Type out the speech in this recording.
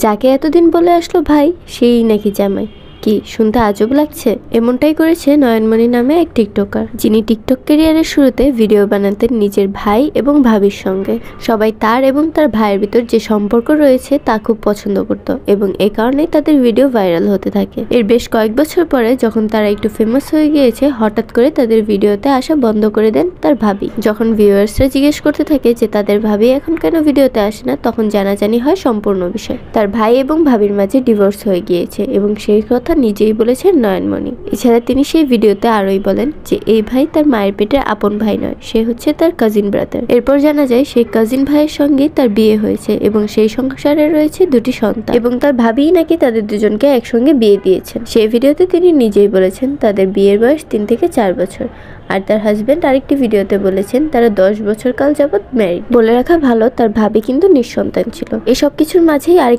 যাকে এতদিন বলে আসলো ভাই সেই নাকি জামাই। কি শুনতে আজব লাগছে? এমনটাই করেছে নয়নমণি নামে এক টিকটকার, যিনি টিকটক ক্যারিয়ারের শুরুতে ভিডিও বানাতেন নিজের ভাই এবং ভাবির সঙ্গে। সবাই তার এবং তার ভাইয়ের ভিতর যে সম্পর্ক রয়েছে তা খুব পছন্দ করত এবং এই কারণেই তাদের ভিডিও ভাইরাল হতে থাকে। এর বেশ কয়েক বছর পরে যখন তারা একটু ফেমাস হয়ে গিয়েছে, হঠাৎ করে তাদের ভিডিওতে আসা বন্ধ করে দেন তার ভাবি। যখন ভিউয়ার্সরা জিজ্ঞেস করতে থাকে যে তাদের ভাবি এখন কেন ভিডিওতে আসে না, তখন জানাজানি হয় সম্পূর্ণ বিষয়। তার ভাই এবং ভাবির মাঝে ডিভোর্স হয়ে গিয়েছে এবং সেই কথা নিজেই বলেছেন নয়নমণি। এছাড়া তিনি সেই ভিডিওতে আরোই বলেন যে এই ভাই তার মায়ের পেটের আপন ভাই নয়, সে হচ্ছে তার কাজিন ব্রাদার। এরপর জানা যায় সেই কাজিন ভাইয়ের সঙ্গে তার বিয়ে হয়েছে এবং সেই সংসারে রয়েছে দুটি সন্তান এবং তার ভাবিই নাকি তাদের দুজনকে একসঙ্গে বিয়ে দিয়েছেন। সেই ভিডিওতে তিনি নিজেই বলেছেন তাদের বিয়ের বয়স 3 থেকে 4 বছর। আর তার হাজবেন্ড আরেকটি ভিডিওতে বলেছেন তারা 10 বছর কাল যাবৎ ম্যারিড। বলে রাখা ভালো, তার ভাবি কিন্তু নিঃসন্তান ছিল। এসব কিছুর মাঝেই আরেক